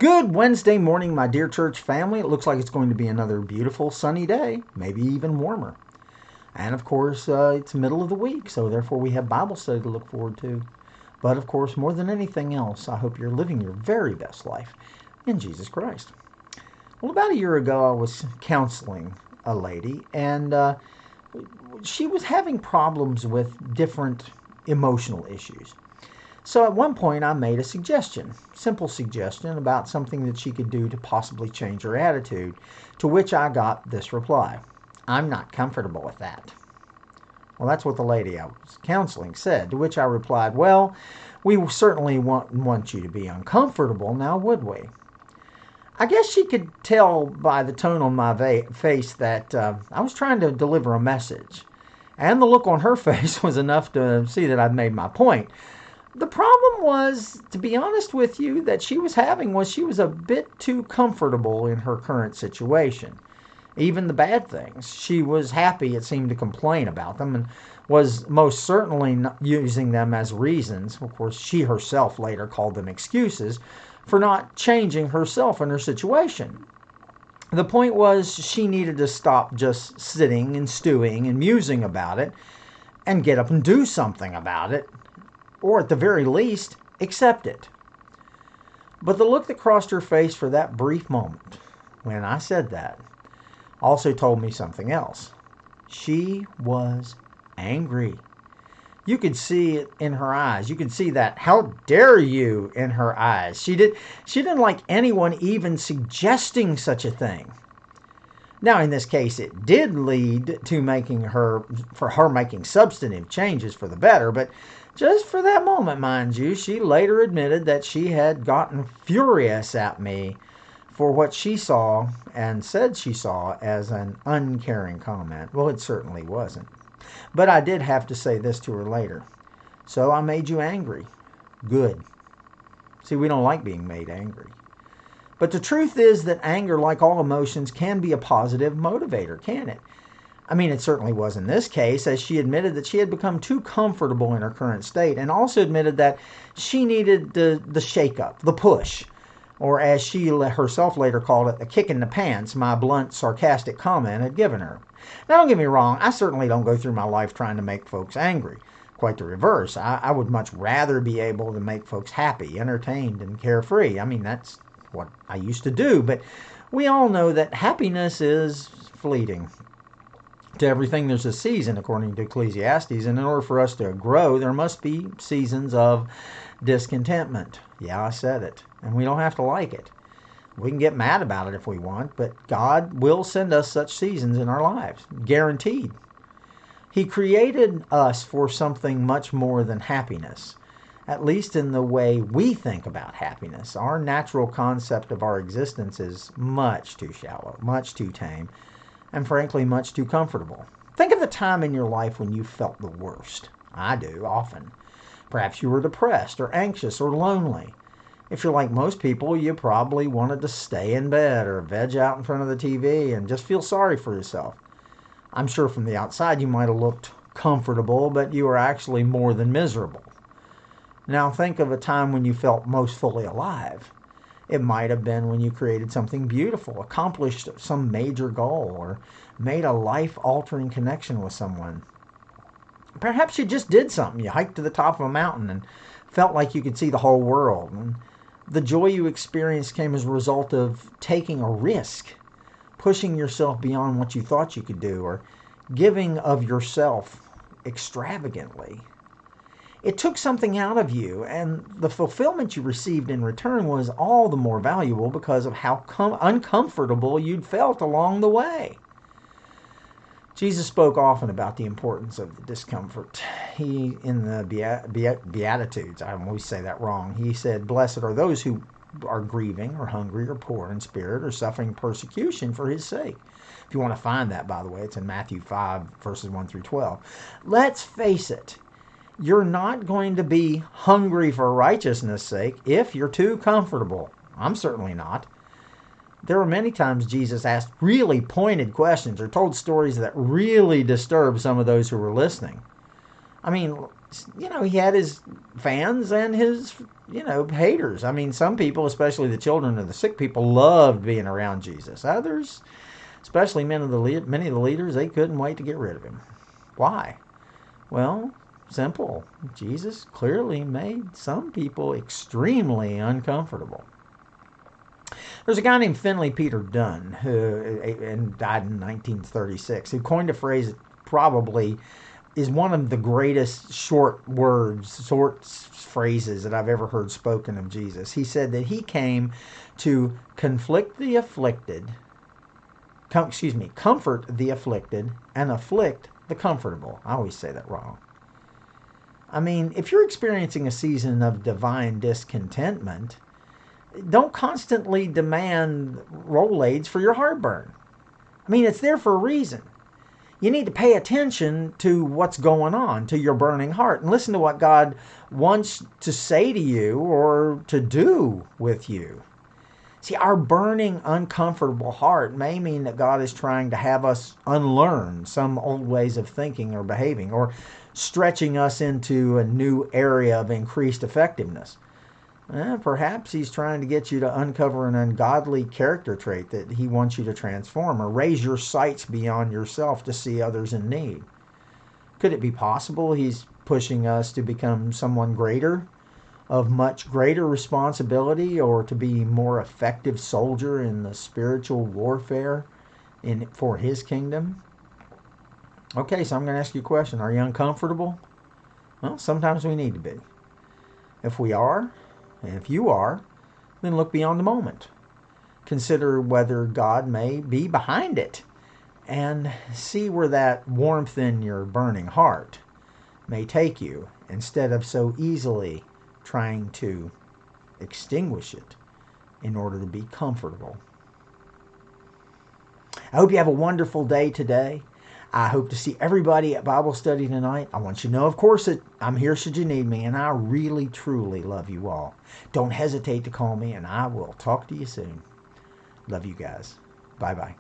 Good Wednesday morning, my dear church family. It looks like it's going to be another beautiful sunny day, maybe even warmer. And of course, it's middle of the week, so therefore we have Bible study to look forward to. But of course, more than anything else, I hope you're living your very best life in Jesus Christ. Well, about a year ago, I was counseling a lady, and she was having problems with different emotional issues. So at one point I made a simple suggestion about something that she could do to possibly change her attitude, to which I got this reply: "I'm not comfortable with that." Well, that's what the lady I was counseling said, to which I replied, "Well, we certainly want you to be uncomfortable, now would we?" I guess she could tell by the tone on my face that I was trying to deliver a message. And the look on her face was enough to see that I'd made my point. The problem was, to be honest with you, that she was a bit too comfortable in her current situation. Even the bad things, she was happy, it seemed, to complain about them, and was most certainly not using them as reasons. Of course, she herself later called them excuses for not changing herself and her situation. The point was, she needed to stop just sitting and stewing and musing about it and get up and do something about it, or at the very least, accept it. But the look that crossed her face for that brief moment when I said that also told me something else. She was angry. You could see it in her eyes. You could see that "how dare you" in her eyes. She didn't like anyone even suggesting such a thing. Now, in this case, it did lead to making substantive changes for the better, but just for that moment, mind you, she later admitted that she had gotten furious at me for what she saw and said she saw as an uncaring comment. Well, it certainly wasn't. But I did have to say this to her later: "So I made you angry. Good." See, we don't like being made angry. But the truth is that anger, like all emotions, can be a positive motivator, can it? I mean, it certainly was in this case, as she admitted that she had become too comfortable in her current state, and also admitted that she needed the shake-up, the push, or as she herself later called it, a kick in the pants my blunt, sarcastic comment had given her. Now, don't get me wrong, I certainly don't go through my life trying to make folks angry. Quite the reverse. I would much rather be able to make folks happy, entertained, and carefree. I mean, that's what I used to do, but we all know that happiness is fleeting. To everything there's a season, according to Ecclesiastes, and in order for us to grow, there must be seasons of discontentment. Yeah, I said it, and we don't have to like it. We can get mad about it if we want, but God will send us such seasons in our lives, guaranteed. He created us for something much more than happiness, at least in the way we think about happiness. Our natural concept of our existence is much too shallow, much too tame, and frankly, much too comfortable. Think of the time in your life when you felt the worst. I do, often. Perhaps you were depressed or anxious or lonely. If you're like most people, you probably wanted to stay in bed or veg out in front of the TV and just feel sorry for yourself. I'm sure from the outside you might have looked comfortable, but you were actually more than miserable. Now think of a time when you felt most fully alive. It might have been when you created something beautiful, accomplished some major goal, or made a life-altering connection with someone. Perhaps you just did something. You hiked to the top of a mountain and felt like you could see the whole world. And the joy you experienced came as a result of taking a risk, pushing yourself beyond what you thought you could do, or giving of yourself extravagantly. It took something out of you, and the fulfillment you received in return was all the more valuable because of how uncomfortable you'd felt along the way. Jesus spoke often about the importance of the discomfort. He, in the Beatitudes, I always say that wrong, he said, "Blessed are those who are grieving or hungry or poor in spirit or suffering persecution for his sake." If you want to find that, by the way, it's in Matthew 5, verses 1 through 12. Let's face it. You're not going to be hungry for righteousness' sake if you're too comfortable. I'm certainly not. There were many times Jesus asked really pointed questions or told stories that really disturbed some of those who were listening. I mean, he had his fans and his haters. I mean, some people, especially the children of the sick people, loved being around Jesus. Others, especially many of the leaders, they couldn't wait to get rid of him. Why? Well, simple. Jesus clearly made some people extremely uncomfortable. There's a guy named Finley Peter Dunn, who died in 1936, who coined a phrase that probably is one of the greatest short phrases that I've ever heard spoken of Jesus. He said that he came to comfort the afflicted, and afflict the comfortable. I always say that wrong. I mean, if you're experiencing a season of divine discontentment, don't constantly demand Rolaids for your heartburn. I mean, it's there for a reason. You need to pay attention to what's going on, to your burning heart, and listen to what God wants to say to you or to do with you. See, our burning, uncomfortable heart may mean that God is trying to have us unlearn some old ways of thinking or behaving, or stretching us into a new area of increased effectiveness. Perhaps he's trying to get you to uncover an ungodly character trait that he wants you to transform, or raise your sights beyond yourself to see others in need. Could it be possible he's pushing us to become someone greater, of much greater responsibility, or to be a more effective soldier in the spiritual warfare for his kingdom? Okay, so I'm going to ask you a question. Are you uncomfortable? Well, sometimes we need to be. If we are, and if you are, then look beyond the moment. Consider whether God may be behind it, and see where that warmth in your burning heart may take you, instead of so easily trying to extinguish it in order to be comfortable. I hope you have a wonderful day today. I hope to see everybody at Bible study tonight. I want you to know, of course, that I'm here should you need me, and I really, truly love you all. Don't hesitate to call me, and I will talk to you soon. Love you guys. Bye-bye.